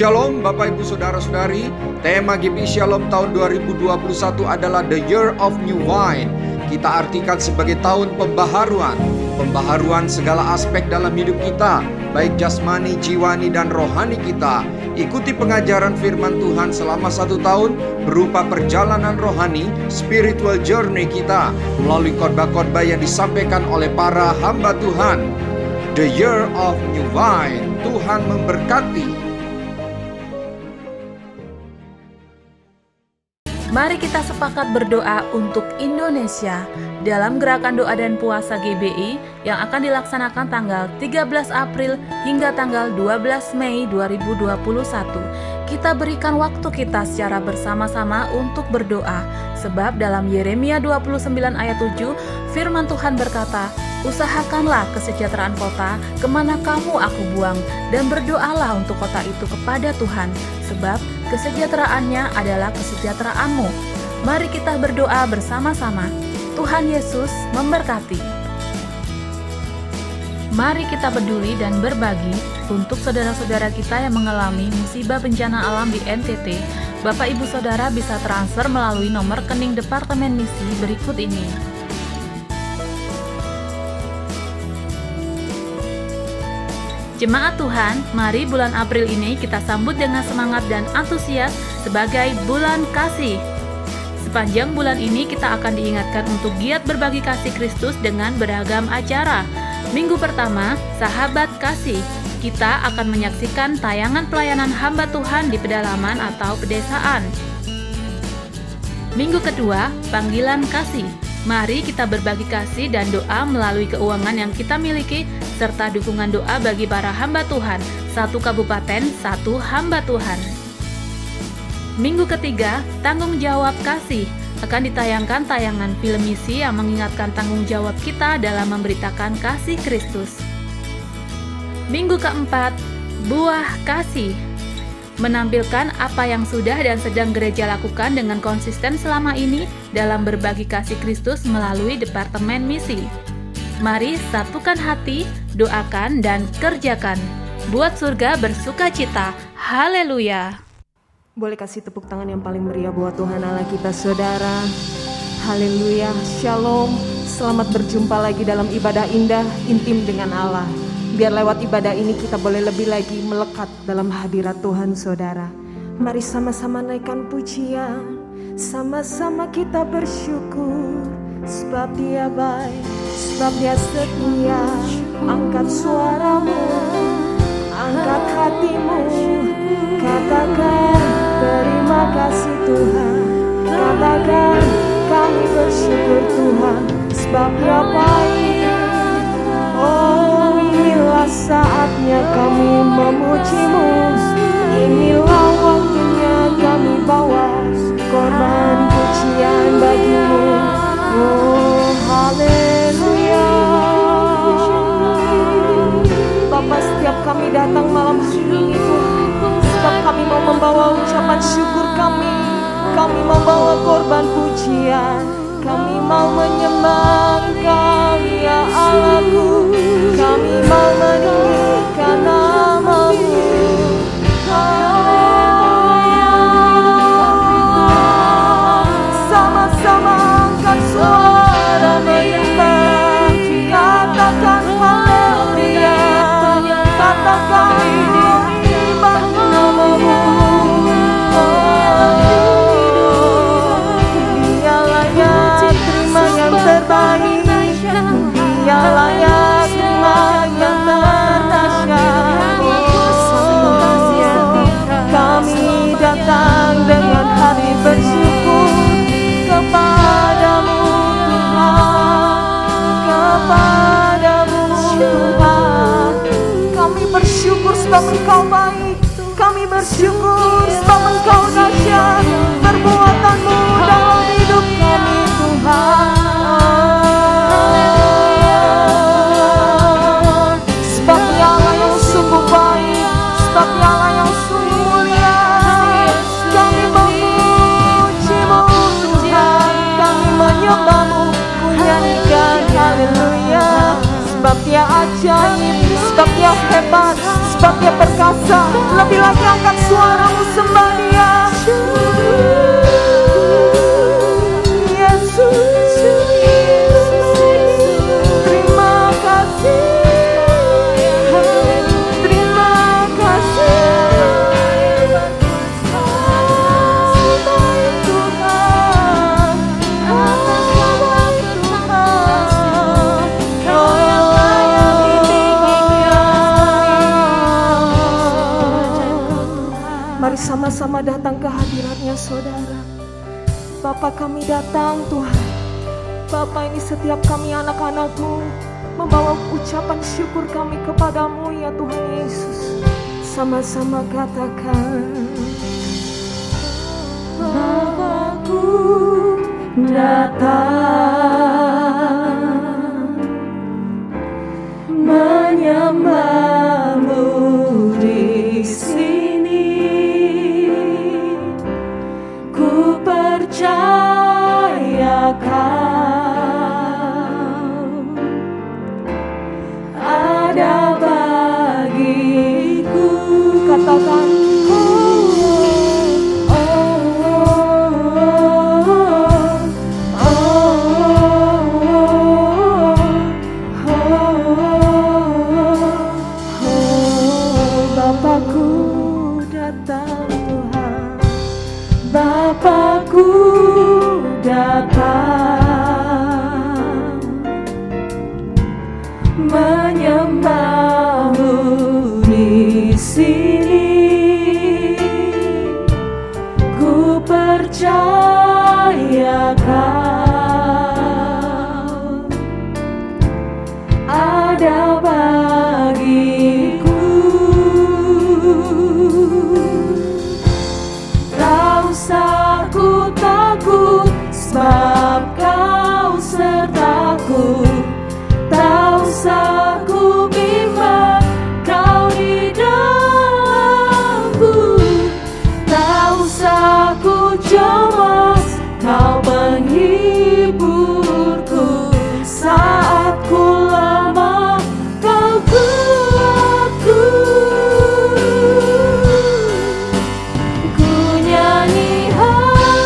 Shalom Bapak Ibu Saudara-saudari. Tema GPI Shalom tahun 2021 adalah The Year of New Wine. Kita artikan sebagai tahun pembaharuan. Pembaharuan segala aspek dalam hidup kita, baik jasmani, jiwani, dan rohani kita. Ikuti pengajaran firman Tuhan selama 1 tahun berupa perjalanan rohani, spiritual journey kita melalui khotbah-khotbah yang disampaikan oleh para hamba Tuhan. The Year of New Wine. Tuhan memberkati. Mari kita sepakat berdoa untuk Indonesia dalam gerakan doa dan puasa GBI yang akan dilaksanakan tanggal 13 April hingga tanggal 12 Mei 2021. Kita berikan waktu kita secara bersama-sama untuk berdoa, sebab dalam Yeremia 29 ayat 7 firman Tuhan berkata, "Usahakanlah kesejahteraan kota kemana kamu aku buang, dan berdoalah untuk kota itu kepada Tuhan, sebab kesejahteraannya adalah kesejahteraanmu." Mari kita berdoa bersama-sama. Tuhan Yesus memberkati. Mari kita peduli dan berbagi untuk saudara-saudara kita yang mengalami musibah bencana alam di NTT. Bapak Ibu Saudara bisa transfer melalui nomor rekening Departemen Misi berikut ini. Jemaat Tuhan, mari bulan April ini kita sambut dengan semangat dan antusias sebagai bulan kasih. Sepanjang bulan ini kita akan diingatkan untuk giat berbagi kasih Kristus dengan beragam acara. Minggu pertama, Sahabat Kasih. Kita akan menyaksikan tayangan pelayanan hamba Tuhan di pedalaman atau pedesaan. Minggu kedua, Panggilan Kasih. Mari kita berbagi kasih dan doa melalui keuangan yang kita miliki, serta dukungan doa bagi para hamba Tuhan. 1 kabupaten, 1 hamba Tuhan. Minggu ketiga, Tanggung Jawab Kasih. Akan ditayangkan tayangan film misi yang mengingatkan tanggung jawab kita dalam memberitakan kasih Kristus. Minggu keempat, Buah Kasih. Menampilkan apa yang sudah dan sedang gereja lakukan dengan konsisten selama ini dalam berbagi kasih Kristus melalui Departemen Misi. Mari satukan hati, doakan, dan kerjakan. Buat surga bersukacita. Haleluya. Boleh kasih tepuk tangan yang paling meriah buat Tuhan Allah kita, saudara. Haleluya, shalom. Selamat berjumpa lagi dalam ibadah indah, intim dengan Allah. Biar lewat ibadah ini kita boleh lebih lagi melekat dalam hadirat Tuhan, saudara. Mari sama-sama naikkan pujian, sama-sama kita bersyukur, sebab Dia baik, sebab Dia setia. Angkat suaramu, angkat hatimu, katakan terima kasih Tuhan. Katakan kami bersyukur Tuhan, sebab Dia baik. Oh, inilah saatnya kami memuji-Mu. Inilah waktunya kami bawa korban pujian bagi-Mu. Oh, haleluya. Bapa, setiap kami datang malam hari ini Tuhan, sebab kami mau membawa ucapan syukur kami. Kami membawa korban pujian. Kami mau menyembah Engkau ya Allahku. Kami mau meninggikan nama-Mu. Sama-sama angkat suara menyembah. Katakan haleluya. Katakan menyembah nama-Mu. Dia layak terima yang terbaik. Dia layak terima yang terdahsyat. Kami datang dengan hati bersyukur kepadamu Tuhan, kepadamu Tuhan. Kami bersyukur sebab Engkau baik. Kami bersyukur sebab Engkau dahsyat. Perbuatan-Mu dalam hidup kami Tuhan. Sebab Dialah yang sungguh baik, sebab Dialah yang sungguh mulia. Kami memuji-Mu Tuhan, kami menyembah-Mu, ku nyanyikan haleluya. Sebab Dia ajaib, sebab Dia hebat, sebab Dia perkasa. Lebih lagi angkat suaramu sembah Dia. Yesus, terima kasih. Terima kasih. Tuhan, Kau yang layak ditinggikan. Mari sama-sama datang ke hadirat-Nya, saudara. Bapa, kami datang Tuhan. Bapa, ini setiap kami anak-anak-Mu membawa ucapan syukur kami kepadamu ya Tuhan Yesus. Sama-sama katakan, Bapakku datang menyembahmu di sini. Ku percaya Kau ada bagiku. Katakan, Bapakku datang Tuhan. Bapakku datang menyembahmu di sini. Ku percaya Kau ada bagiku. Tak usah ku takut, sebab Kau sertaku. Tak usah ku bimbang, Kau di dalamku. Tak usah ku cemas, Kau penghiburku. Saat ku lemah, Kau kuatku. Ku nyanyi haleluya.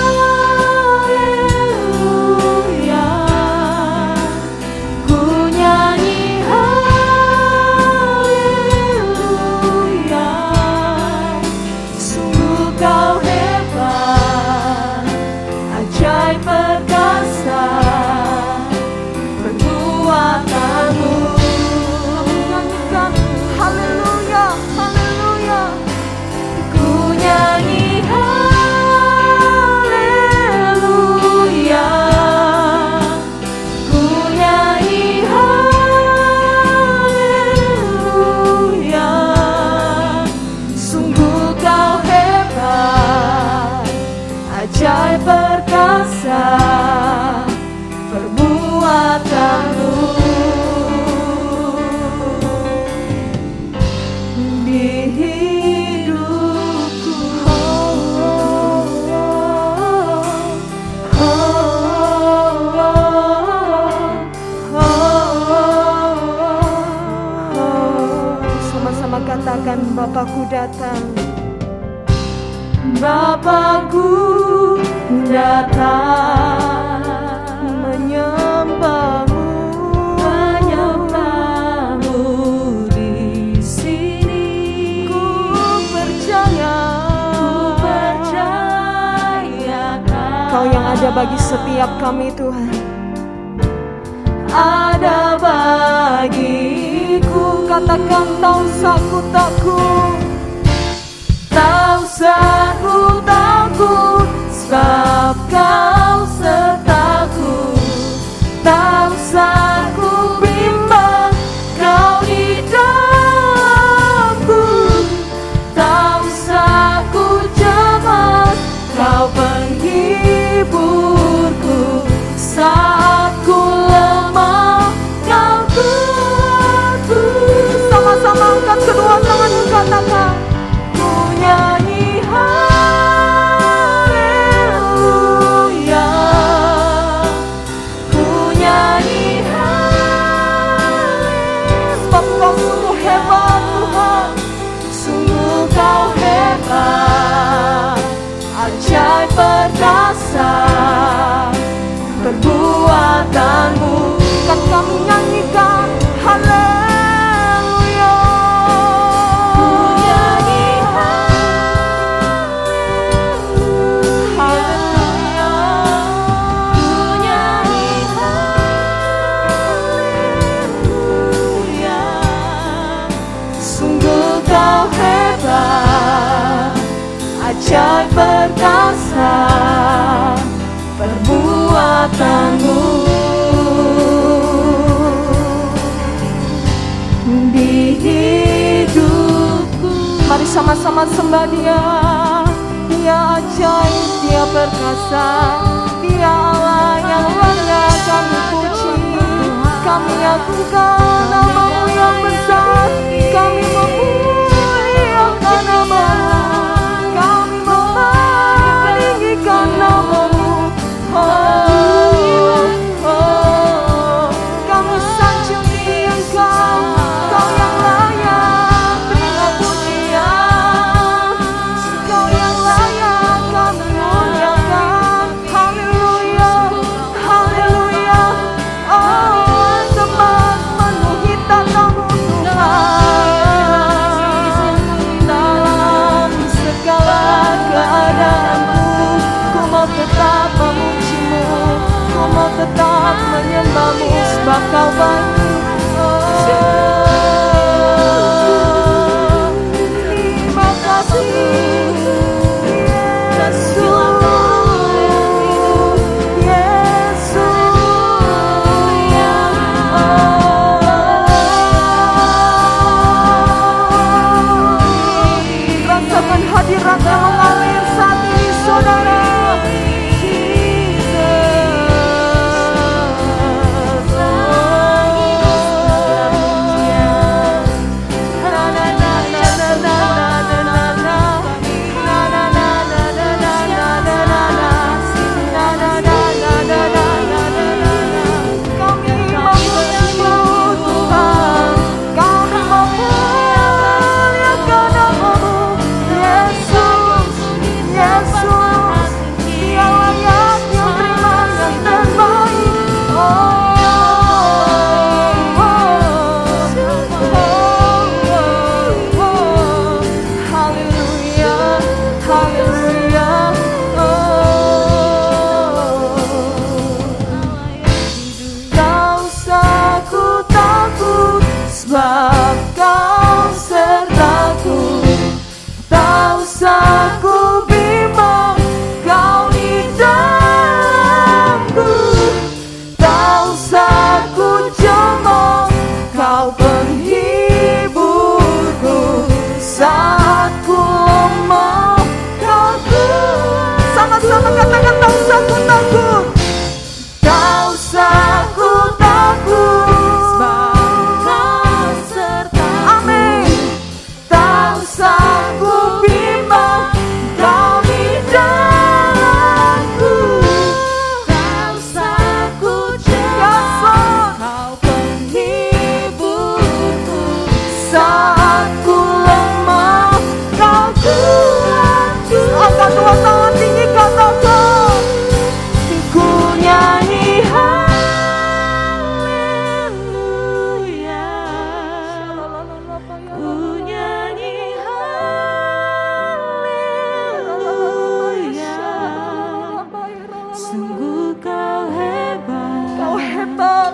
Ku nyanyi haleluya. Sungguh Kau hebat, ajaib perkasa perbuatanmu. Haleluya, haleluya. Ku nyanyi haleluya. Ku nyanyi haleluya. Sungguh Kau hebat, ajaib perkasa perbuatanmu. Di hidupku, sama-sama katakan, Bapakku datang. Bapakku datang menyembahmu, menyembahmu di sini. Ku percaya, Kau yang ada bagi setiap kami Tuhan. Ada bagiku. Katakan, tak usah ku takut. Tak usah ku takut, sebab Kau sertaku. Tak usah ku bimbang, Kau di dalamku. Tak usah ku cemas, Kau penghiburku. Saat ku lemah, Kau kuatku. Sama-sama angkat kedua tanganmu, katakan, ku nyanyi haleluya. perkasa perbuatanmu di hidupku. Mari sama-sama sembah Dia. Dia ajaib, Dia perkasa, Dia Allah yang layak kami puji. Kami agungkan nama-Mu yang besar, kami memuliakan nama-Mu, kami meninggikan nama-Mu. Oh, oh, kami sanjung di Engkau, Kau yang layak terima pujian, Kau yang layak kami muliakan. Haleluya, haleluya. Oh, sembah menuhi tatamu Tuhan. Dalam segala keadaanku, ku mau tetap memuji-Mu, ku mau tetap menyembah-Mu, sebab Kau baik. Terima kasih rasakan hadirat-Nya mengalir saat ini, saudara. Sebab Kau sertaku, tak usah ku bimbang, Kau di dalamku, tak usah ku cemas, Kau penghiburku saat ku lemah, Kau kuat. Sama-sama katakan, tak usah ku takut, tak usah ku takut. Angkat dua tangan tinggi, katakan, ku nyanyi haleluya, ku nyanyi haleluya. Sungguh Kau hebat, Kau hebat,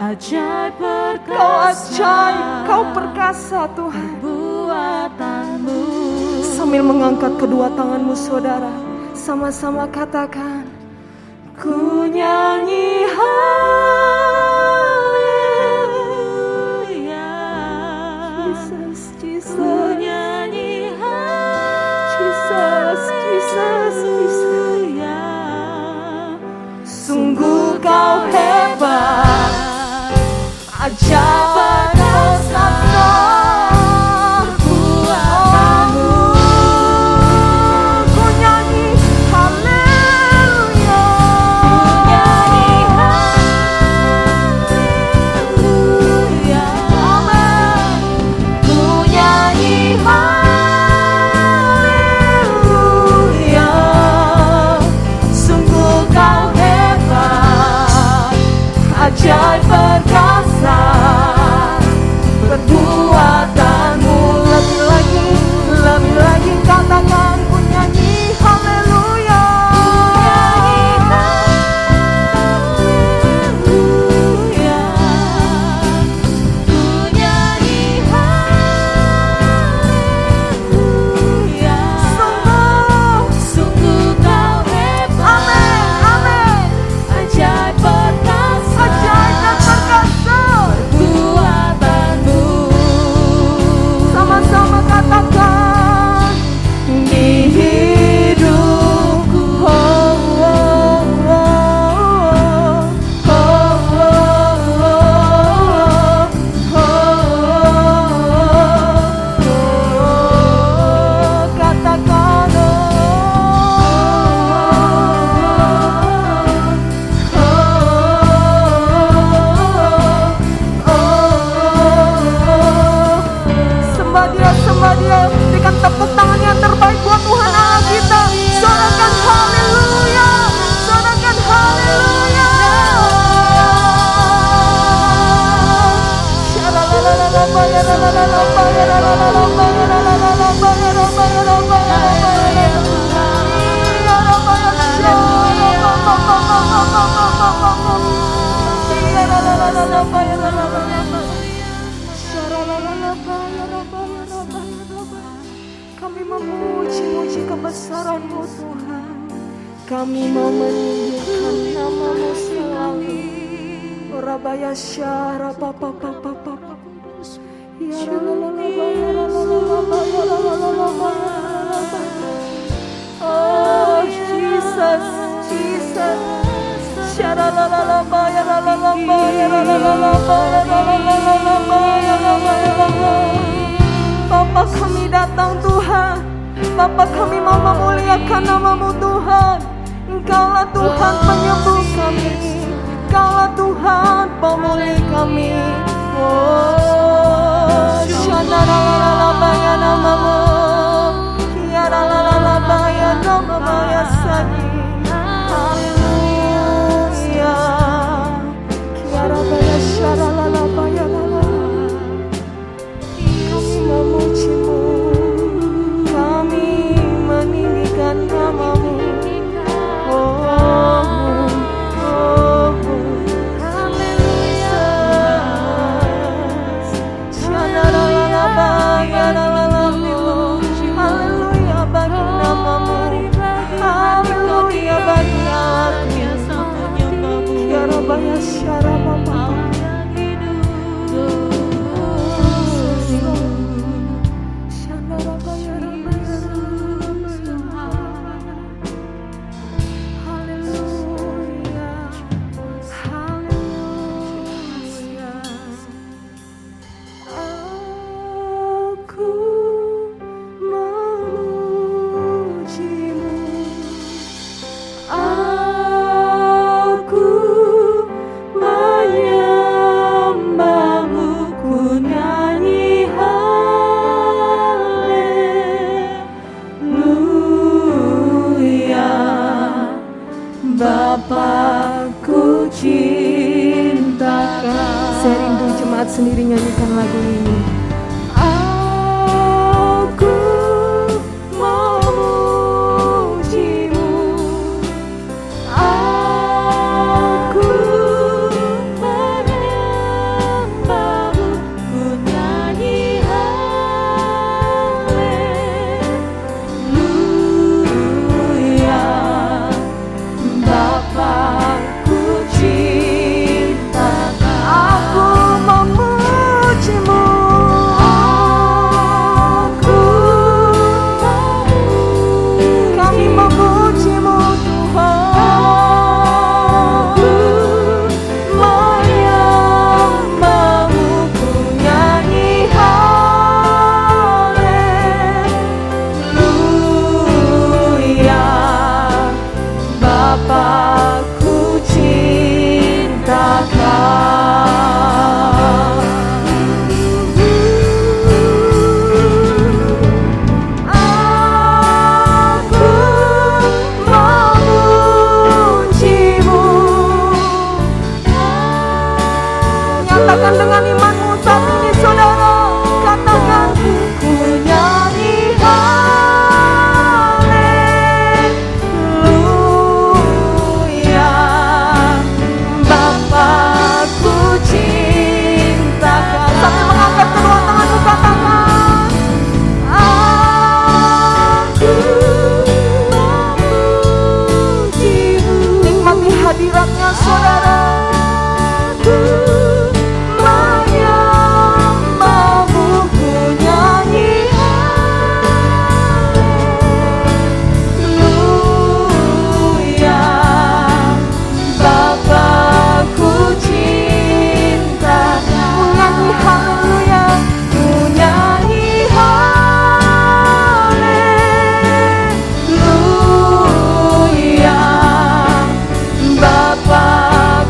ajaib perkasa, Kau ajaib, Kau perkasa Tuhan. Buatanmu. Sambil mengangkat kedua tanganmu, saudara, sama-sama katakan, ku nyanyi haleluya, Jesus, Jesus, ku nyanyi Jesus, Jesus, Jesus. Sungguh Kau hebat, ajaib perkasa. Ajaib perkasa perbuatanmu, lebih lagi katakan, ku nyanyi haleluya, ku nyanyi haleluya, sungguh Kau Kami memuji-muji kebesaran-Mu Tuhan. Kami mau meninggikan nama-Mu selalu. Rabaya syara papa papa papa. Ya oh Jesus, Jesus. Syara la la la ba ya la la la ba ya la la la la ba ya la la la la ba ya la la la la. Bapa kami datang Tuhan. Bapa kami mau memuliakan nama-Mu Tuhan. Engkaulah Tuhan penyembuh kami. Engkaulah Tuhan pemulih kami. Oh, syana la la la la ba ya nama-Mu. Ya la la la la ba ya nama-Mu ya sani. Haleluya. Kiara ba ya syara la la ba ya la la. Kami memuji-Mu. Kami meninggikan nama-Mu. Bapakku cinta Kau. Saya rindu jemaat sendiri nyanyikan lagu ini. Aku memuji-Mu. Aku menyembah-Mu. Ku nyanyi haleluya. Bapakku cinta Kau. Aku memuji-Mu. Kami memuji-Mu Tuhan. Menyembah-Mu. Ku nyanyi haleluya. Bapakku cinta Kau. Aku memuji-Mu. Nyatakan dengan imanmu saat ini saudara. Katakan ku nyanyi haleluya. Bapakku cinta Kau. Sambil mengangkat kedua tanganmu katakan aku memuji-Mu. Nikmati hadiratnya saudara. Aku menyembah-Mu. Ku nyanyi haleluya. Bapakku cinta Kau. Ku nyanyi haleluya. Ku nyanyi haleluya. Bapakku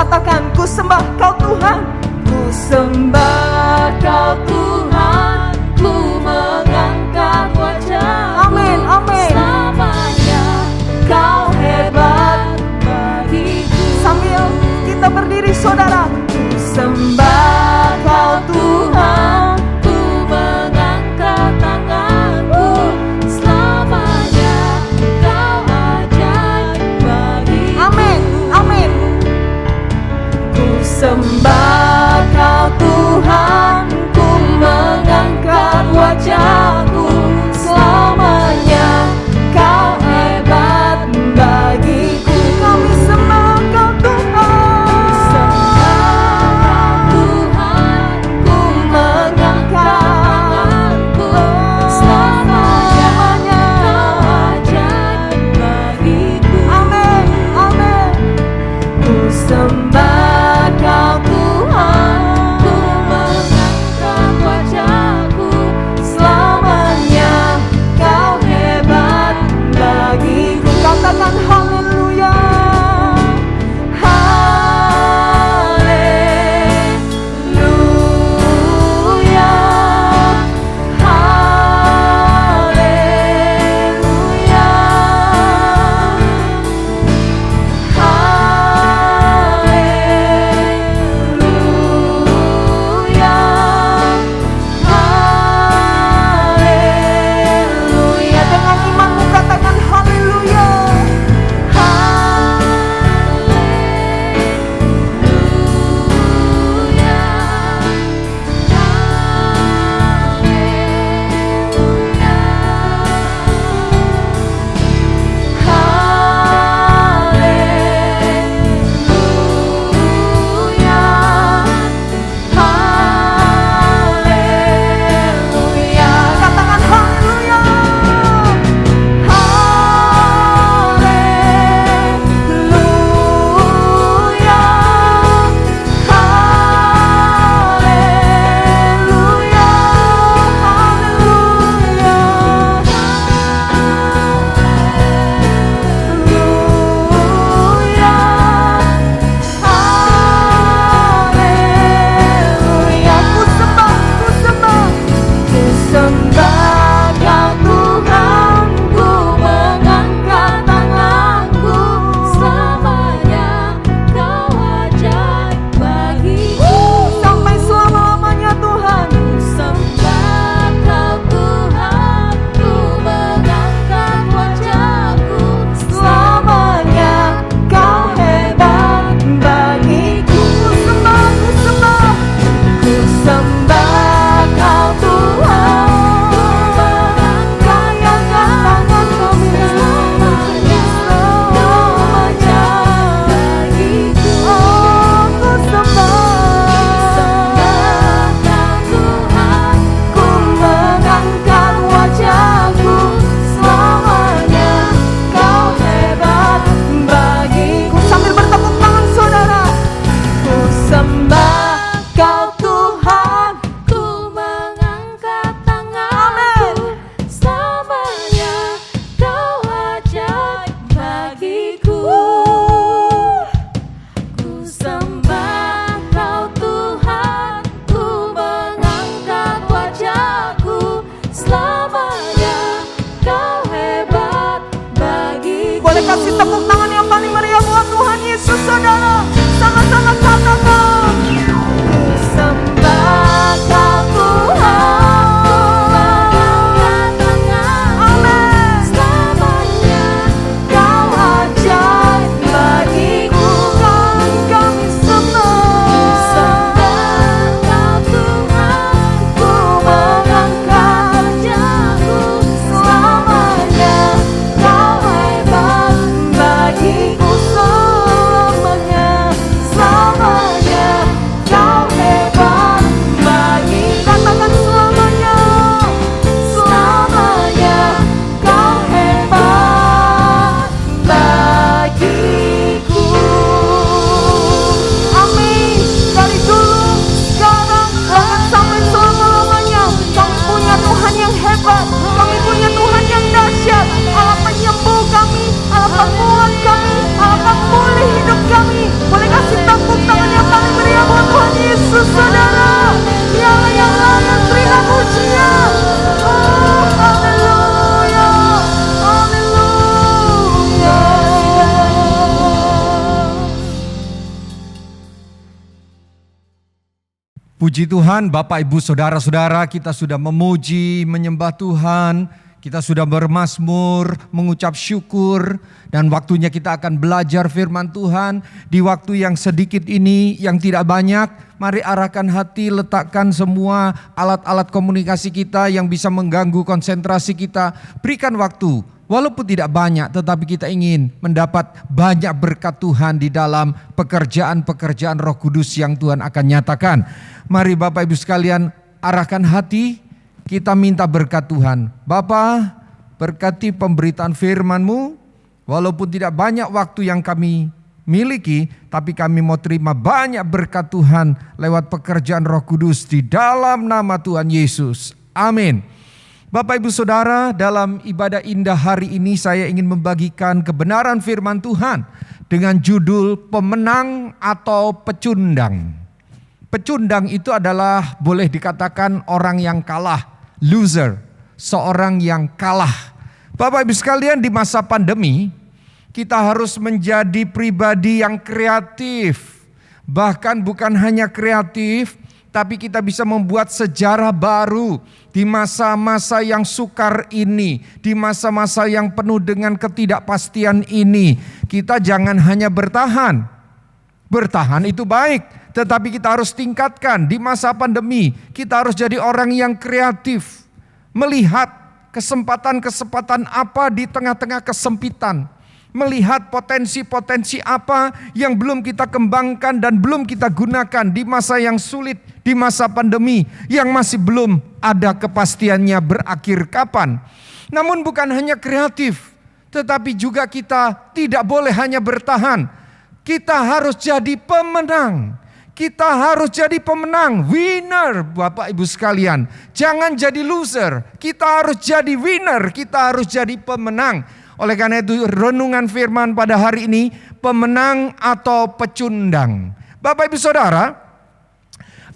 Katakan, ku sembah Kau Tuhan. Ku sembah Kau Tuhan, ku mengangkat wajah. Amin, amin. Selamanya Kau hebat bagiku. Sambil kita berdiri saudara, ku sembah Kau Tuhan, ku mengangkat tanganku. Selamanya Kau ajaib bagiku. Amin, amin. Ku sembah Kau Tuhan, ku mengangkat wajahku. Selamanya Kau hebat bagiku. Kami sembah Kau Tuhan. Sembah Tuhan, ku mengangkat tanganku. Selamanya Kau ajaib bagiku. Amin, amin. Ku sembah Kau Tuhan. Puji Tuhan, Bapak Ibu Saudara-saudara, kita sudah memuji, menyembah Tuhan, kita sudah bermazmur, mengucap syukur, dan waktunya kita akan belajar firman Tuhan. Di waktu yang sedikit ini, yang tidak banyak, mari arahkan hati, letakkan semua alat-alat komunikasi kita yang bisa mengganggu konsentrasi kita. Berikan waktu, walaupun tidak banyak, tetapi kita ingin mendapat banyak berkat Tuhan di dalam pekerjaan-pekerjaan Roh Kudus yang Tuhan akan nyatakan. Mari Bapak Ibu sekalian arahkan hati, kita minta berkat Tuhan. Bapa, berkati pemberitaan firman-Mu, walaupun tidak banyak waktu yang kami miliki, tapi kami mau terima banyak berkat Tuhan lewat pekerjaan Roh Kudus di dalam nama Tuhan Yesus. Amin. Bapak Ibu Saudara, dalam ibadah indah hari ini saya ingin membagikan kebenaran firman Tuhan dengan judul pemenang atau pecundang. Pecundang itu adalah boleh dikatakan orang yang kalah, loser, seorang yang kalah. Bapak Ibu sekalian, di masa pandemi kita harus menjadi pribadi yang kreatif. Bahkan bukan hanya kreatif, tapi kita bisa membuat sejarah baru di masa-masa yang sukar ini, di masa-masa yang penuh dengan ketidakpastian ini. Kita jangan hanya bertahan. Bertahan itu baik, tetapi kita harus tingkatkan di masa pandemi. Kita harus jadi orang yang kreatif, melihat kesempatan-kesempatan apa di tengah-tengah kesempitan. Melihat potensi-potensi apa yang belum kita kembangkan dan belum kita gunakan di masa yang sulit, di masa pandemi yang masih belum ada kepastiannya berakhir kapan. Namun bukan hanya kreatif, tetapi juga kita tidak boleh hanya bertahan. Kita harus jadi pemenang. Kita harus jadi pemenang, winner Bapak Ibu sekalian. Jangan jadi loser, kita harus jadi winner, kita harus jadi pemenang. Oleh karena itu renungan firman pada hari ini, pemenang atau pecundang. Bapak Ibu Saudara,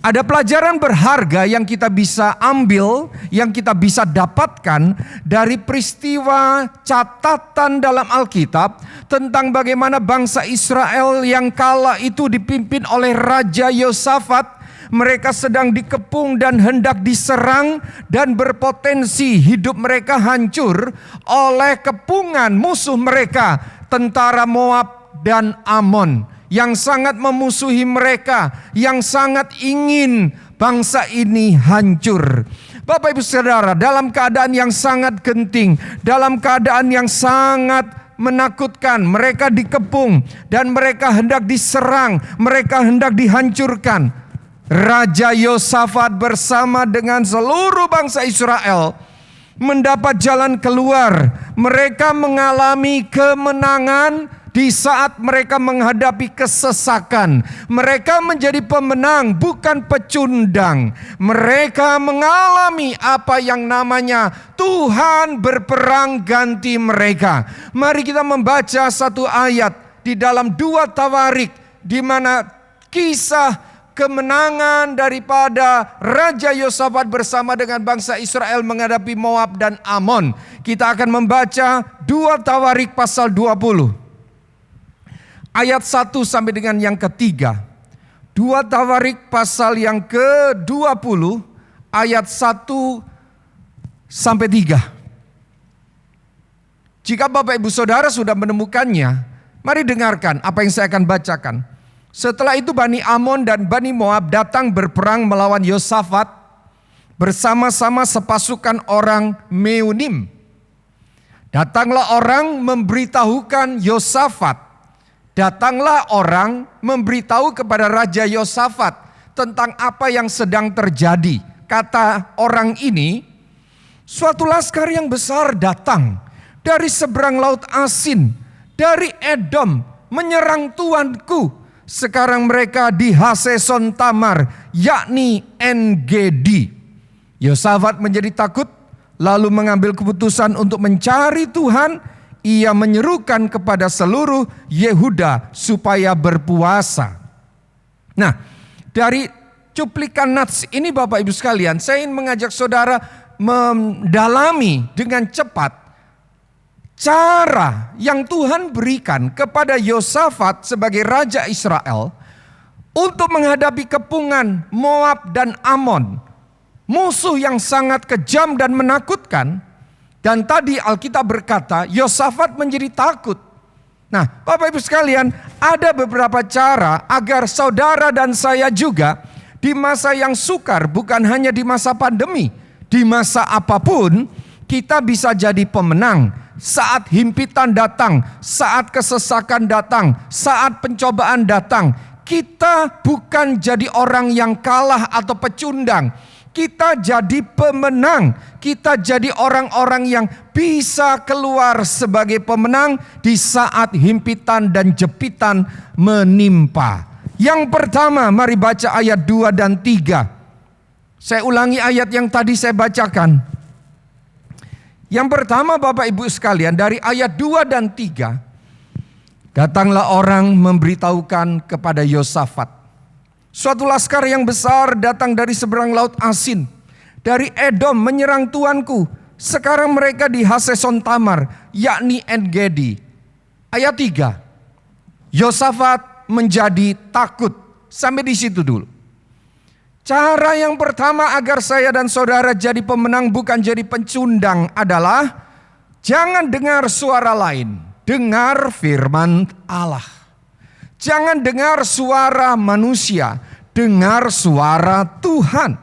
ada pelajaran berharga yang kita bisa ambil, yang kita bisa dapatkan dari peristiwa catatan dalam Alkitab tentang bagaimana bangsa Israel yang kala itu dipimpin oleh Raja Yosafat. Mereka sedang dikepung dan hendak diserang dan berpotensi hidup mereka hancur oleh kepungan musuh mereka, tentara Moab dan Amon, yang sangat memusuhi mereka, yang sangat ingin bangsa ini hancur. Bapak Ibu Saudara, dalam keadaan yang sangat genting, dalam keadaan yang sangat menakutkan, mereka dikepung dan mereka hendak diserang, mereka hendak dihancurkan. Raja Yosafat bersama dengan seluruh bangsa Israel mendapat jalan keluar. Mereka mengalami kemenangan di saat mereka menghadapi kesesakan. Mereka menjadi pemenang, bukan pecundang. Mereka mengalami apa yang namanya Tuhan berperang ganti mereka. Mari kita membaca satu ayat di dalam 2 Tawarik, di mana kisah kemenangan daripada Raja Yosafat bersama dengan bangsa Israel menghadapi Moab dan Amon. Kita akan membaca 2 Tawarik pasal 20. Ayat 1 sampai dengan yang ketiga. 2 Tawarik pasal yang ke-20 ayat 1 sampai 3. Jika Bapak Ibu Saudara sudah menemukannya, mari dengarkan apa yang saya akan bacakan. Setelah itu Bani Amon dan Bani Moab datang berperang melawan Yosafat bersama-sama sepasukan orang Meunim. Datanglah orang memberitahukan Yosafat. Datanglah orang memberitahu kepada Raja Yosafat tentang apa yang sedang terjadi. Kata orang ini, suatu laskar yang besar datang dari seberang laut Asin, dari Edom, menyerang tuanku. Sekarang mereka di Haseson Tamar, yakni En-Gedi. Yosafat menjadi takut, lalu mengambil keputusan untuk mencari Tuhan. Ia menyerukan kepada seluruh Yehuda supaya berpuasa. Nah, dari cuplikan nats ini Bapak Ibu sekalian, saya ingin mengajak saudara mendalami dengan cepat cara yang Tuhan berikan kepada Yosafat sebagai Raja Israel untuk menghadapi kepungan Moab dan Amon, musuh yang sangat kejam dan menakutkan. Dan tadi Alkitab berkata Yosafat menjadi takut. Nah, Bapak Ibu sekalian, ada beberapa cara agar saudara dan saya juga di masa yang sukar, bukan hanya di masa pandemi, di masa apapun kita bisa jadi pemenang. Saat himpitan datang, saat kesesakan datang, saat pencobaan datang, kita bukan jadi orang yang kalah atau pecundang. Kita jadi pemenang, kita jadi orang-orang yang bisa keluar sebagai pemenang di saat himpitan dan jepitan menimpa. Yang pertama, mari baca ayat 2 dan 3. Saya ulangi ayat yang tadi saya bacakan. Yang pertama Bapak Ibu sekalian, dari ayat 2 dan 3. Datanglah orang memberitahukan kepada Yosafat. Suatu laskar yang besar datang dari seberang laut Asin, dari Edom menyerang tuanku. Sekarang mereka di Haseson Tamar, yakni En-Gedi. Ayat 3. Yosafat menjadi takut. Sampai di situ dulu. Cara yang pertama agar saya dan saudara jadi pemenang, bukan jadi pencundang, adalah jangan dengar suara lain, dengar firman Allah. Jangan dengar suara manusia, dengar suara Tuhan.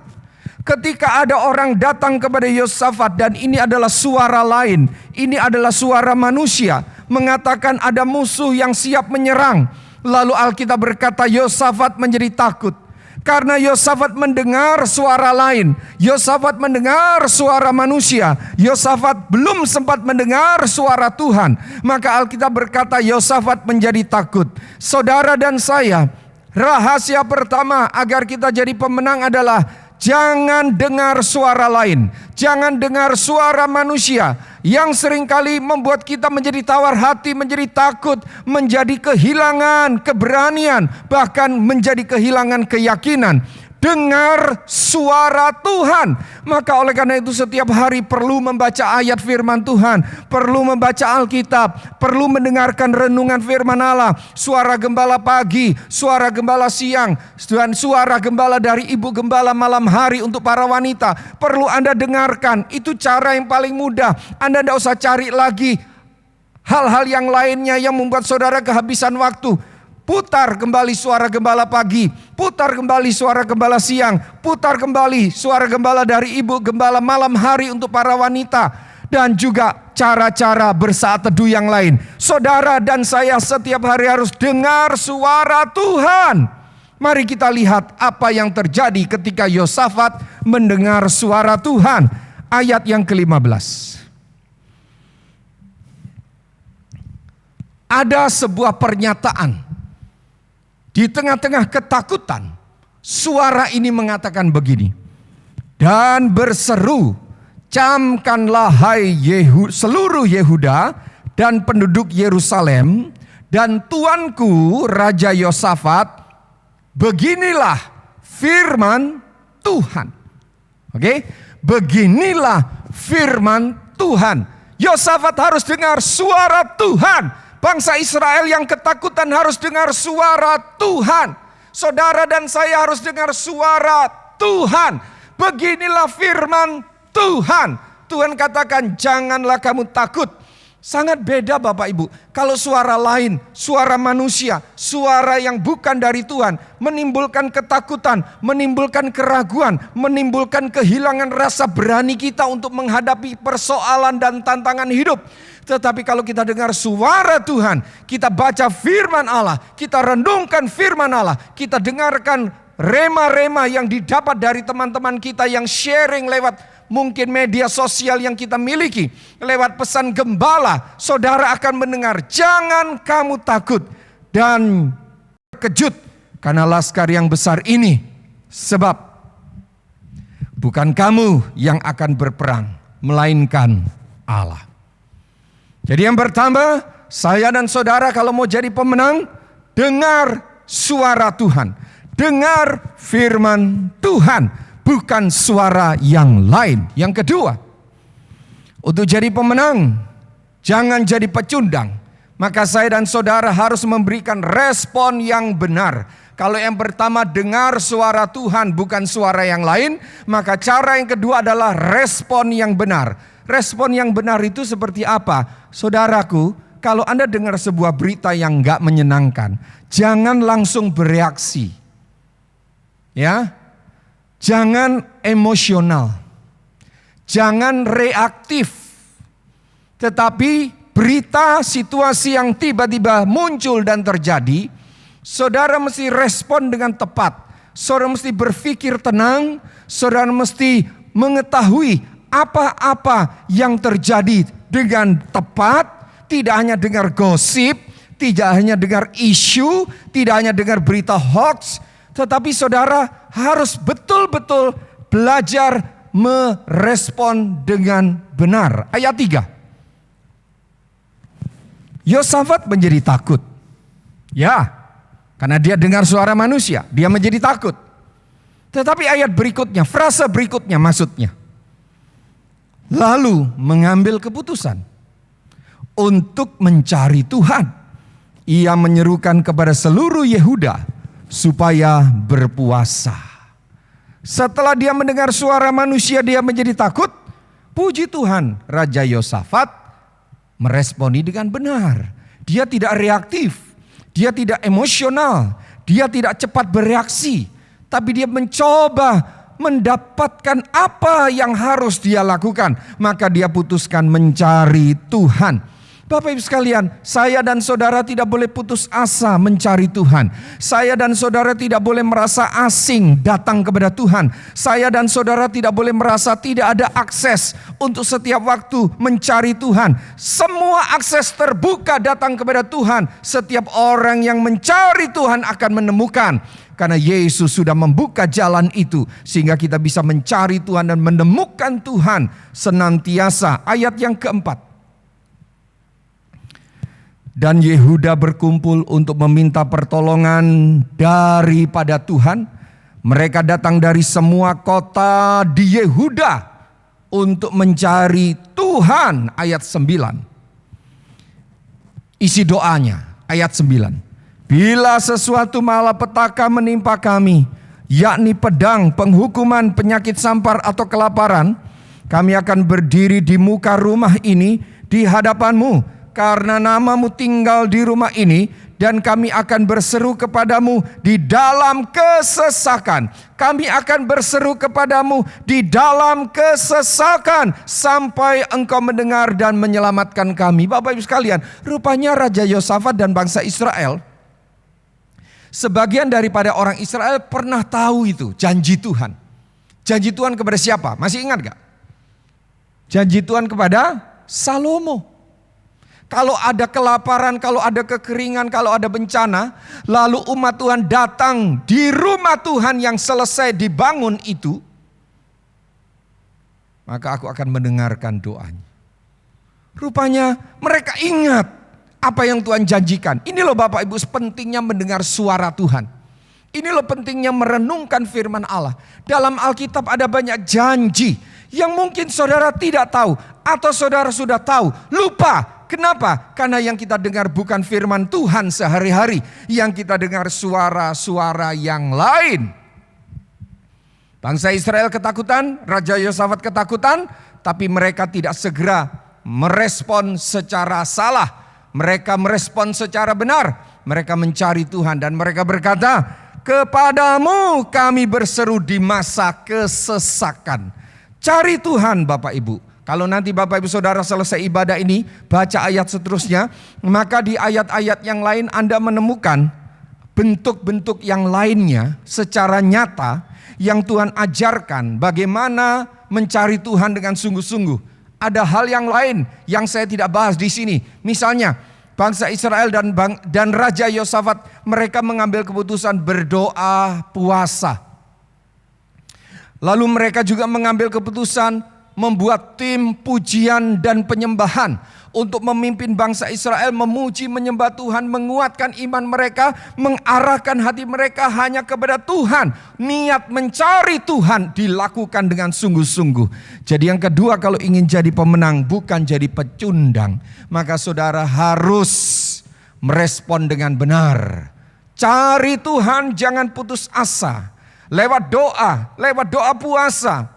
Ketika ada orang datang kepada Yosafat dan ini adalah suara lain, ini adalah suara manusia, mengatakan ada musuh yang siap menyerang. Lalu Alkitab berkata Yosafat menjadi takut. Karena Yosafat mendengar suara lain, Yosafat mendengar suara manusia, Yosafat belum sempat mendengar suara Tuhan. Maka Alkitab berkata Yosafat menjadi takut. Saudara dan saya, rahasia pertama agar kita jadi pemenang adalah jangan dengar suara lain, jangan dengar suara manusia yang seringkali membuat kita menjadi tawar hati, menjadi takut, menjadi kehilangan keberanian, bahkan menjadi kehilangan keyakinan. Dengar suara Tuhan. Maka oleh karena itu setiap hari perlu membaca ayat firman Tuhan, perlu membaca Alkitab, perlu mendengarkan renungan firman Allah, suara gembala pagi, suara gembala siang, dan suara gembala dari ibu gembala malam hari untuk para wanita. Perlu Anda dengarkan, itu cara yang paling mudah. Anda tidak usah cari lagi hal-hal yang lainnya yang membuat saudara kehabisan waktu. Putar kembali suara gembala pagi, putar kembali suara gembala siang, putar kembali suara gembala dari ibu gembala malam hari untuk para wanita. Dan juga cara-cara bersaat teduh yang lain. Saudara dan saya setiap hari harus dengar suara Tuhan. Mari kita lihat apa yang terjadi ketika Yosafat mendengar suara Tuhan. Ayat yang ke-15. Ada sebuah pernyataan. Di tengah-tengah ketakutan, suara ini mengatakan begini. Dan berseru, camkanlah hai seluruh Yehuda dan penduduk Yerusalem dan tuanku Raja Yosafat, beginilah firman Tuhan. Oke? Beginilah firman Tuhan. Yosafat harus dengar suara Tuhan. Bangsa Israel yang ketakutan harus dengar suara Tuhan. Saudara dan saya harus dengar suara Tuhan. Beginilah firman Tuhan. Tuhan katakan janganlah kamu takut. Sangat beda Bapak Ibu. Kalau suara lain, suara manusia, suara yang bukan dari Tuhan, menimbulkan ketakutan, menimbulkan keraguan, menimbulkan kehilangan rasa berani kita untuk menghadapi persoalan dan tantangan hidup. Tetapi kalau kita dengar suara Tuhan, kita baca firman Allah, kita renungkan firman Allah, kita dengarkan rema-rema yang didapat dari teman-teman kita yang sharing lewat mungkin media sosial yang kita miliki, lewat pesan gembala, saudara akan mendengar, jangan kamu takut dan terkejut karena laskar yang besar ini, sebab bukan kamu yang akan berperang, melainkan Allah. Jadi yang pertama, saya dan saudara kalau mau jadi pemenang, dengar suara Tuhan. Dengar firman Tuhan, bukan suara yang lain. Yang kedua, untuk jadi pemenang, jangan jadi pecundang. Maka saya dan saudara harus memberikan respon yang benar. Kalau yang pertama dengar suara Tuhan bukan suara yang lain, maka cara yang kedua adalah respon yang benar. Respon yang benar itu seperti apa? Saudaraku, kalau Anda dengar sebuah berita yang gak menyenangkan, jangan langsung bereaksi. Ya, jangan emosional. Jangan reaktif. Tetapi berita, situasi yang tiba-tiba muncul dan terjadi, saudara mesti respon dengan tepat. Saudara mesti berpikir tenang. Saudara mesti mengetahui apa-apa yang terjadi dengan tepat. Tidak hanya dengar gosip, tidak hanya dengar isu, tidak hanya dengar berita hoax. Tetapi saudara harus betul-betul belajar merespon dengan benar. Ayat 3. Yosafat menjadi takut. Ya, karena dia dengar suara manusia, dia menjadi takut. Tetapi ayat berikutnya, frase berikutnya maksudnya. Lalu mengambil keputusan untuk mencari Tuhan. Ia menyerukan kepada seluruh Yehuda supaya berpuasa. Setelah dia mendengar suara manusia, dia menjadi takut. Puji Tuhan, Raja Yosafat meresponi dengan benar. Dia tidak reaktif, dia tidak emosional, dia tidak cepat bereaksi, tapi dia mencoba mendapatkan apa yang harus dia lakukan. Maka dia putuskan mencari Tuhan. Bapak Ibu sekalian, saya dan saudara tidak boleh putus asa mencari Tuhan. Saya dan saudara tidak boleh merasa asing datang kepada Tuhan. Saya dan saudara tidak boleh merasa tidak ada akses untuk setiap waktu mencari Tuhan. Semua akses terbuka datang kepada Tuhan. Setiap orang yang mencari Tuhan akan menemukan. Karena Yesus sudah membuka jalan itu sehingga kita bisa mencari Tuhan dan menemukan Tuhan senantiasa. Ayat yang keempat. Dan Yehuda berkumpul untuk meminta pertolongan daripada Tuhan. Mereka datang dari semua kota di Yehuda untuk mencari Tuhan. Ayat 9. Isi doanya, ayat 9. Bila sesuatu malapetaka menimpa kami, yakni pedang, penghukuman, penyakit sampar atau kelaparan, kami akan berdiri di muka rumah ini di hadapanmu. Karena namamu tinggal di rumah ini, dan kami akan berseru kepadamu di dalam kesesakan. Kami akan berseru kepadamu di dalam kesesakan sampai engkau mendengar dan menyelamatkan kami. Bapak Ibu sekalian, rupanya Raja Yosafat dan bangsa Israel, sebagian daripada orang Israel pernah tahu itu janji Tuhan. Janji Tuhan kepada siapa? Masih ingat gak? Janji Tuhan kepada Salomo. Kalau ada kelaparan, kalau ada kekeringan, kalau ada bencana, lalu umat Tuhan datang di rumah Tuhan yang selesai dibangun itu, maka aku akan mendengarkan doanya. Rupanya mereka ingat apa yang Tuhan janjikan. Ini loh Bapak Ibu pentingnya mendengar suara Tuhan. Ini loh pentingnya merenungkan firman Allah. Dalam Alkitab ada banyak janji yang mungkin saudara tidak tahu atau saudara sudah tahu, lupa. Kenapa? Karena yang kita dengar bukan firman Tuhan sehari-hari. Yang kita dengar suara-suara yang lain. Bangsa Israel ketakutan, Raja Yosafat ketakutan, tapi mereka tidak segera merespon secara salah. Mereka merespon secara benar. Mereka mencari Tuhan dan mereka berkata, kepadamu kami berseru di masa kesesakan. Cari Tuhan Bapak Ibu. Kalau nanti Bapak Ibu Saudara selesai ibadah ini, baca ayat seterusnya, maka di ayat-ayat yang lain Anda menemukan bentuk-bentuk yang lainnya secara nyata yang Tuhan ajarkan bagaimana mencari Tuhan dengan sungguh-sungguh. Ada hal yang lain yang saya tidak bahas di sini. Misalnya, bangsa Israel dan Raja Yosafat, mereka mengambil keputusan berdoa puasa. Lalu mereka juga mengambil keputusan membuat tim pujian dan penyembahan untuk memimpin bangsa Israel memuji menyembah Tuhan, menguatkan iman mereka, mengarahkan hati mereka hanya kepada Tuhan. Niat mencari Tuhan dilakukan dengan sungguh-sungguh. Jadi yang kedua, kalau ingin jadi pemenang bukan jadi pecundang, maka saudara harus merespon dengan benar. Cari Tuhan, jangan putus asa. Lewat doa puasa,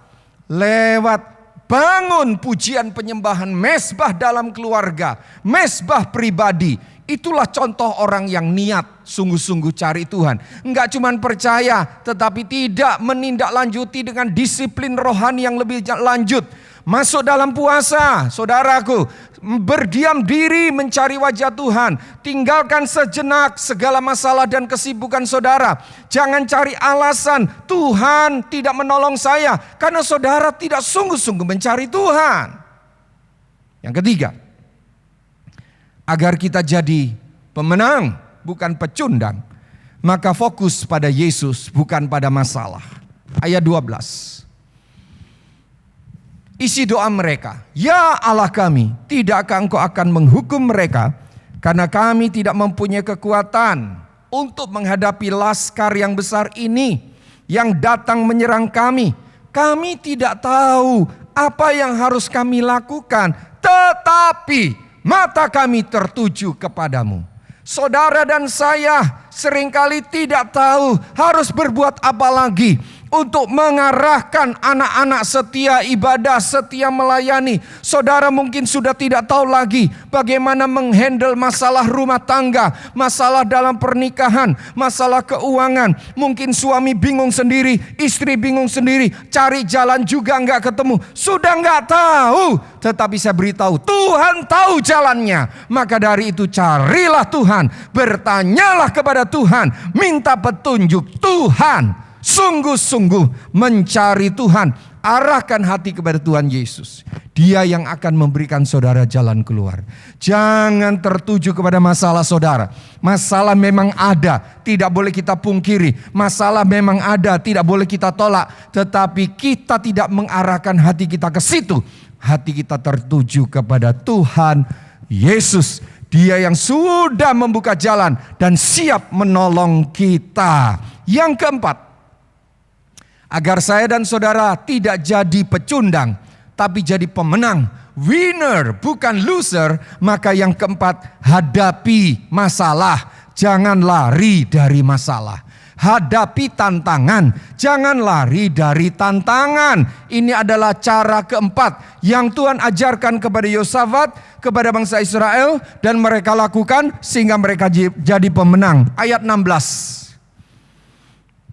lewat bangun pujian penyembahan, mesbah dalam keluarga, mesbah pribadi. Itulah contoh orang yang niat sungguh-sungguh cari Tuhan. Enggak cuma percaya, tetapi tidak menindaklanjuti dengan disiplin rohani yang lebih lanjut. Masuk dalam puasa, saudaraku, berdiam diri mencari wajah Tuhan. Tinggalkan sejenak segala masalah dan kesibukan saudara. Jangan cari alasan Tuhan tidak menolong saya, karena saudara tidak sungguh-sungguh mencari Tuhan. Yang ketiga, agar kita jadi pemenang bukan pecundang, maka fokus pada Yesus bukan pada masalah. Ayat 12. Isi doa mereka, ya Allah kami, tidakkah Engkau akan menghukum mereka? Karena kami tidak mempunyai kekuatan untuk menghadapi laskar yang besar ini yang datang menyerang kami. Kami tidak tahu apa yang harus kami lakukan, tetapi mata kami tertuju kepadamu. Saudara dan saya seringkali tidak tahu harus berbuat apa lagi untuk mengarahkan anak-anak setia ibadah, setia melayani. Saudara mungkin sudah tidak tahu lagi bagaimana menghandle masalah rumah tangga, masalah dalam pernikahan, masalah keuangan. Mungkin suami bingung sendiri, istri bingung sendiri, cari jalan juga enggak ketemu. Sudah enggak tahu, tetapi saya beritahu, Tuhan tahu jalannya. Maka dari itu carilah Tuhan, bertanyalah kepada Tuhan, minta petunjuk Tuhan. Sungguh-sungguh mencari Tuhan, arahkan hati kepada Tuhan Yesus. Dia yang akan memberikan saudara jalan keluar. Jangan tertuju kepada masalah saudara. Masalah memang ada, tidak boleh kita pungkiri. Masalah memang ada, tidak boleh kita tolak. Tetapi kita tidak mengarahkan hati kita ke situ. Hati kita tertuju kepada Tuhan Yesus. Dia yang sudah membuka jalan dan siap menolong kita. Yang keempat, agar saya dan saudara tidak jadi pecundang, tapi jadi pemenang, winner bukan loser. Maka yang keempat, hadapi masalah, jangan lari dari masalah. Hadapi tantangan, jangan lari dari tantangan. Ini adalah cara keempat yang Tuhan ajarkan kepada Yosafat, kepada bangsa Israel, dan mereka lakukan sehingga mereka jadi pemenang. Ayat 16.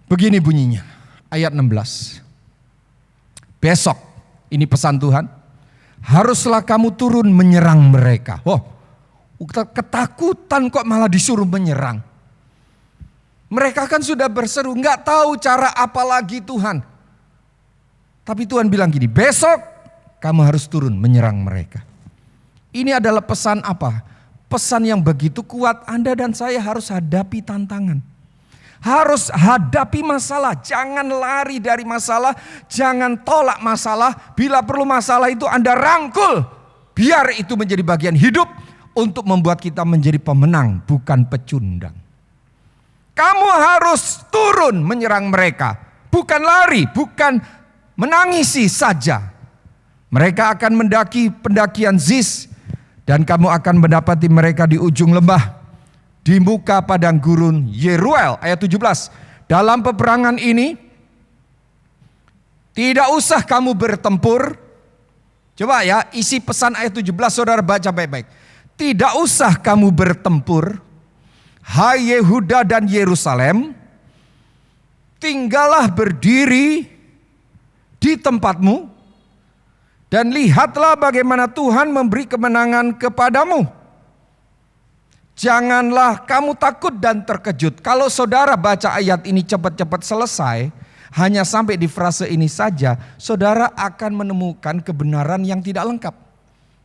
Begini bunyinya. Ayat 16. Besok, ini pesan Tuhan, haruslah kamu turun menyerang mereka. Oh, ketakutan kok malah disuruh menyerang. Mereka kan sudah berseru, nggak tahu cara apa lagi Tuhan. Tapi Tuhan bilang gini, besok kamu harus turun menyerang mereka. Ini adalah pesan apa? Pesan yang begitu kuat, Anda dan saya harus hadapi tantangan. Harus hadapi masalah, jangan lari dari masalah, jangan tolak masalah. Bila perlu masalah itu Anda rangkul, biar itu menjadi bagian hidup untuk membuat kita menjadi pemenang, bukan pecundang. Kamu harus turun menyerang mereka, bukan lari, bukan menangisi saja. Mereka akan mendaki pendakian Ziz, dan kamu akan mendapati mereka di ujung lembah, di muka padang gurun Yeruel. Ayat 17. Dalam peperangan ini tidak usah kamu bertempur. Coba ya, isi pesan ayat 17 saudara baca baik-baik. Tidak usah kamu bertempur, hai Yehuda dan Yerusalem. Tinggallah berdiri di tempatmu dan lihatlah bagaimana Tuhan memberi kemenangan kepadamu. Janganlah kamu takut dan terkejut. Kalau saudara baca ayat ini cepat-cepat selesai, hanya sampai di frase ini saja, saudara akan menemukan kebenaran yang tidak lengkap.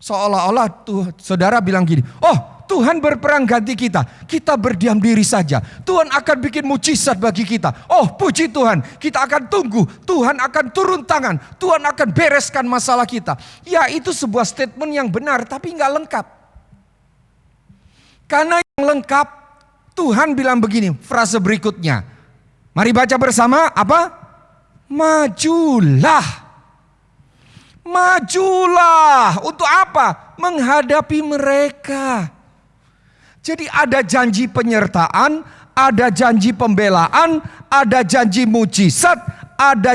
Seolah-olah saudara bilang gini, oh Tuhan berperang ganti kita, kita berdiam diri saja. Tuhan akan bikin mujizat bagi kita. Oh puji Tuhan, kita akan tunggu, Tuhan akan turun tangan, Tuhan akan bereskan masalah kita. Ya itu sebuah statement yang benar tapi gak lengkap. Karena yang lengkap, Tuhan bilang begini, frase berikutnya. Mari baca bersama, apa? Majulah. Majulah. Untuk apa? Menghadapi mereka. Jadi ada janji penyertaan, ada janji pembelaan, ada janji mujizat, ada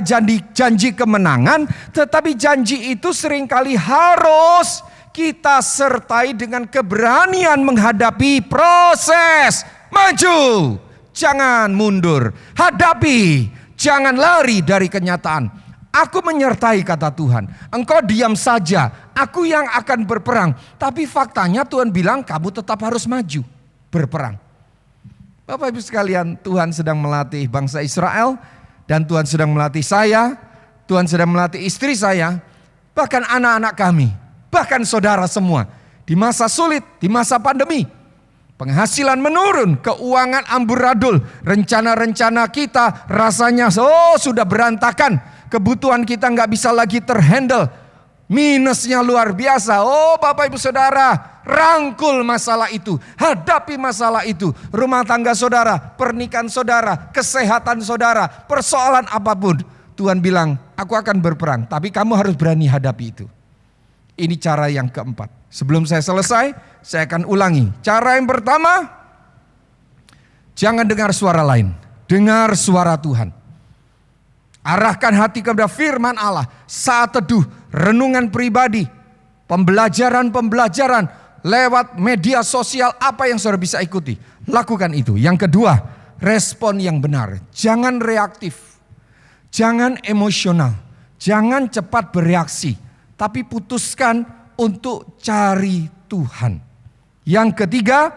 janji kemenangan. Tetapi janji itu seringkali harus kita sertai dengan keberanian menghadapi proses. Maju, jangan mundur. Hadapi, jangan lari dari kenyataan. Aku menyertai, kata Tuhan. Engkau diam saja, aku yang akan berperang. Tapi faktanya Tuhan bilang kamu tetap harus maju berperang. Bapak Ibu sekalian, Tuhan sedang melatih bangsa Israel. Dan Tuhan sedang melatih saya. Tuhan sedang melatih istri saya. Bahkan anak-anak kami. Bahkan saudara semua. Di masa sulit, di masa pandemi. Penghasilan menurun, keuangan amburadul. Rencana-rencana kita rasanya sudah berantakan. Kebutuhan kita nggak bisa lagi terhandle. Minusnya luar biasa. Oh Bapak Ibu Saudara, rangkul masalah itu. Hadapi masalah itu. Rumah tangga saudara, pernikahan saudara, kesehatan saudara, persoalan apapun. Tuhan bilang, aku akan berperang. Tapi kamu harus berani hadapi itu. Ini cara yang keempat. Sebelum saya selesai, saya akan ulangi. Cara yang pertama, jangan dengar suara lain. Dengar suara Tuhan. Arahkan hati kepada firman Allah. Saat teduh, renungan pribadi, pembelajaran lewat media sosial, apa yang saudara bisa ikuti. Lakukan itu. Yang kedua, respon yang benar. Jangan reaktif. Jangan emosional. Jangan cepat bereaksi. Tapi putuskan untuk cari Tuhan. Yang ketiga,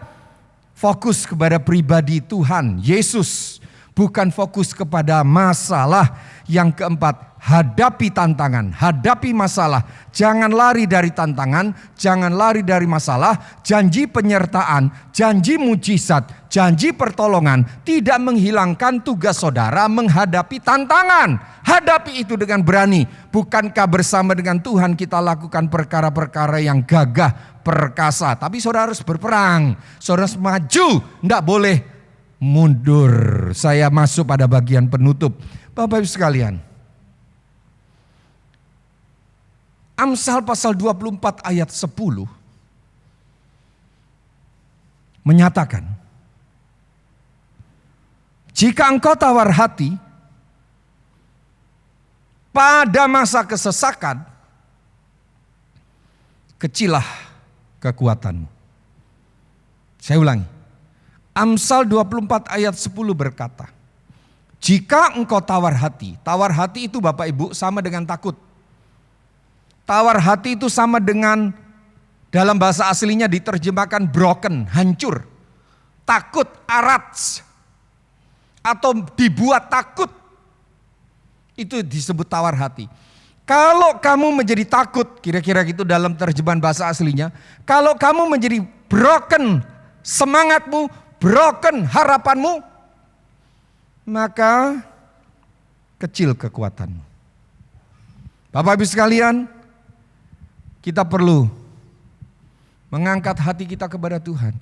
fokus kepada pribadi Tuhan, Yesus. Bukan fokus kepada masalah. Yang keempat, hadapi tantangan, hadapi masalah. Jangan lari dari tantangan, jangan lari dari masalah. Janji penyertaan, janji mujizat, janji pertolongan tidak menghilangkan tugas saudara menghadapi tantangan. Hadapi itu dengan berani. Bukankah bersama dengan Tuhan kita lakukan perkara-perkara yang gagah, perkasa. Tapi saudara harus berperang, saudara harus maju, tidak boleh mundur. Saya masuk pada bagian penutup. Bapak Ibu sekalian, Amsal pasal 24 ayat 10 menyatakan, jika engkau tawar hati pada masa kesesakan, kecillah kekuatanmu. Saya ulangi. Amsal 24 ayat 10 berkata, jika engkau tawar hati itu Bapak Ibu sama dengan takut. Tawar hati itu sama dengan, dalam bahasa aslinya diterjemahkan broken, hancur. Takut, arats. Atau dibuat takut. Itu disebut tawar hati. Kalau kamu menjadi takut, kira-kira gitu dalam terjemahan bahasa aslinya. Kalau kamu menjadi broken semangatmu, broken harapanmu, maka kecil kekuatanmu. Bapak Ibu sekalian, kita perlu mengangkat hati kita kepada Tuhan.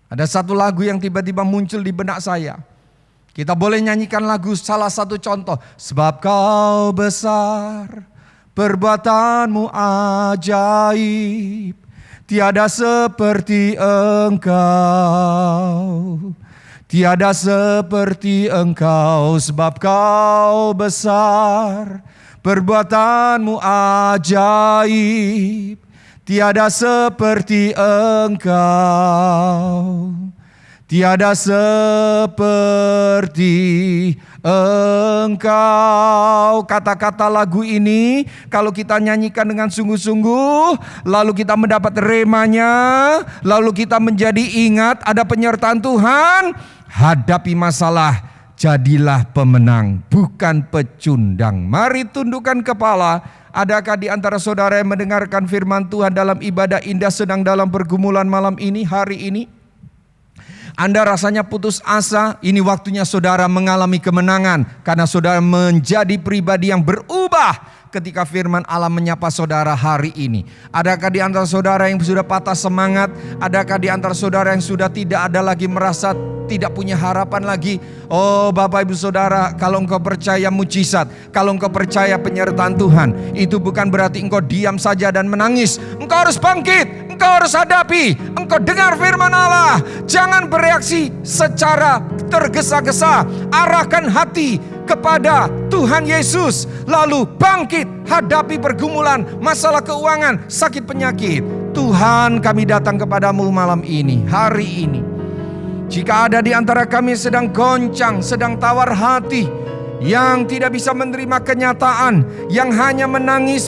Ada satu lagu yang tiba-tiba muncul di benak saya. Kita boleh nyanyikan lagu, salah satu contoh. Sebab kau besar, perbuatanmu ajaib, tiada seperti engkau. Tiada seperti engkau, sebab kau besar, perbuatanmu ajaib, tiada seperti engkau. Tiada seperti engkau. Kata-kata lagu ini kalau kita nyanyikan dengan sungguh-sungguh, lalu kita mendapat remanya, lalu kita menjadi ingat ada penyertaan Tuhan, hadapi masalah, jadilah pemenang, bukan pecundang. Mari tundukkan kepala. Adakah di antara saudara yang mendengarkan firman Tuhan dalam ibadah indah sedang dalam pergumulan malam ini, hari ini? Anda rasanya putus asa, ini waktunya saudara mengalami kemenangan. Karena saudara menjadi pribadi yang berubah. ketika firman Allah menyapa saudara hari ini? Adakah di antara saudara yang sudah patah semangat? Adakah di antara saudara yang sudah tidak ada lagi merasa tidak punya harapan lagi? Oh Bapak Ibu Saudara, kalau engkau percaya mujizat, kalau engkau percaya penyertaan Tuhan, itu bukan berarti engkau diam saja dan menangis. Engkau harus bangkit, engkau harus hadapi, engkau dengar firman Allah. Jangan bereaksi secara tergesa-gesa. Arahkan hati kepada Tuhan Yesus, lalu bangkit, hadapi pergumulan, masalah keuangan, sakit penyakit. Tuhan, kami datang kepadamu malam ini, hari ini. Jika ada di antara kami sedang goncang, sedang tawar hati, yang tidak bisa menerima kenyataan, yang hanya menangis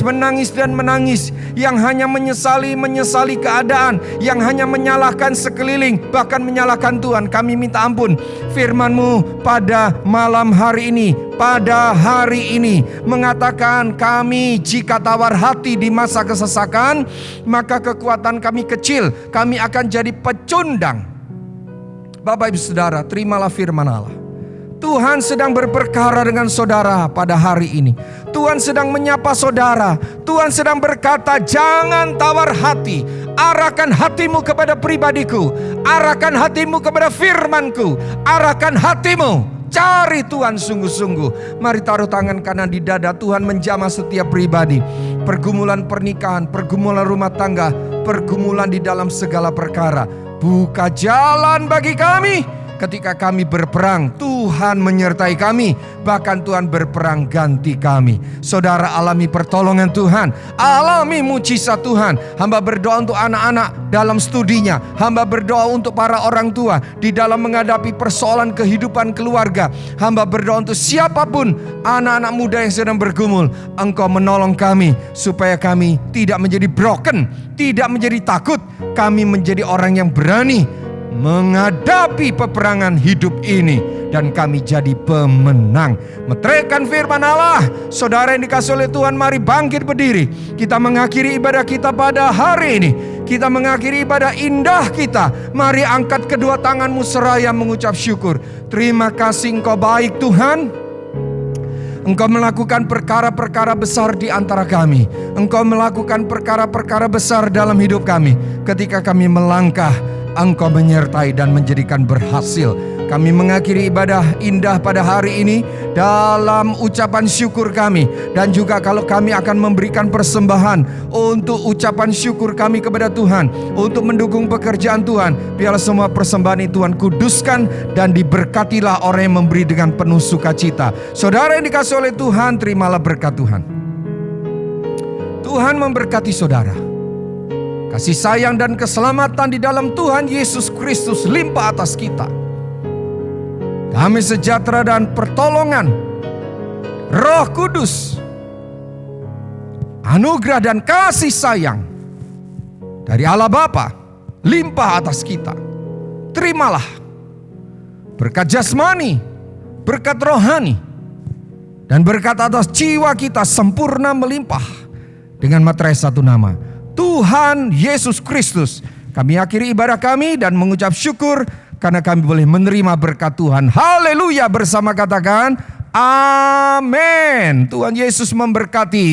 dan menangis, yang hanya menyesali keadaan, yang hanya menyalahkan sekeliling, bahkan menyalahkan Tuhan, kami minta ampun. Firman-Mu pada malam hari ini, pada hari ini mengatakan kami jika tawar hati di masa kesesakan, maka kekuatan kami kecil, kami akan jadi pecundang. Bapak Ibu Saudara, terimalah firman Allah. Tuhan sedang berperkara dengan saudara pada hari ini. Tuhan sedang menyapa saudara. Tuhan sedang berkata, jangan tawar hati. Arahkan hatimu kepada pribadiku. Arahkan hatimu kepada firmanku. Arahkan hatimu. Cari Tuhan sungguh-sungguh. Mari taruh tangan kanan di dada. Tuhan menjamah setiap pribadi. Pergumulan pernikahan, pergumulan rumah tangga, pergumulan di dalam segala perkara. Buka jalan bagi kami. Ketika kami berperang, Tuhan menyertai kami. Bahkan Tuhan berperang ganti kami. Saudara, alami pertolongan Tuhan, alami mujizat Tuhan. Hamba berdoa untuk anak-anak dalam studinya. Hamba berdoa untuk para orang tua di dalam menghadapi persoalan kehidupan keluarga. Hamba berdoa untuk siapapun anak-anak muda yang sedang bergumul. Engkau menolong kami supaya kami tidak menjadi broken, tidak menjadi takut. Kami menjadi orang yang berani menghadapi peperangan hidup ini, dan kami jadi pemenang. Meteraikan firman Allah. Saudara yang dikasihi oleh Tuhan, mari bangkit berdiri. Kita mengakhiri ibadah kita pada hari ini. Kita mengakhiri ibadah indah kita. Mari angkat kedua tanganmu seraya mengucap syukur. Terima kasih Engkau baik Tuhan. Engkau melakukan perkara-perkara besar di antara kami. Engkau melakukan perkara-perkara besar dalam hidup kami. Ketika kami melangkah, Engkau menyertai dan menjadikan berhasil. Kami mengakhiri ibadah indah pada hari ini dalam ucapan syukur kami. Dan juga kalau kami akan memberikan persembahan untuk ucapan syukur kami kepada Tuhan, untuk mendukung pekerjaan Tuhan, biarlah semua persembahan itu Tuhan kuduskan dan diberkatilah orang yang memberi dengan penuh sukacita. Saudara yang dikasihi oleh Tuhan, terimalah berkat Tuhan. Tuhan memberkati saudara. Kasih sayang dan keselamatan di dalam Tuhan Yesus Kristus limpah atas kita. Damai sejahtera dan pertolongan Roh Kudus, anugerah dan kasih sayang dari Allah Bapa limpah atas kita. Terimalah berkat jasmani, berkat rohani, dan berkat atas jiwa kita sempurna melimpah dengan materai satu nama, Tuhan Yesus Kristus. Kami akhiri ibadah kami dan mengucap syukur karena kami boleh menerima berkat Tuhan. Haleluya, bersama katakan amin. Tuhan Yesus memberkati.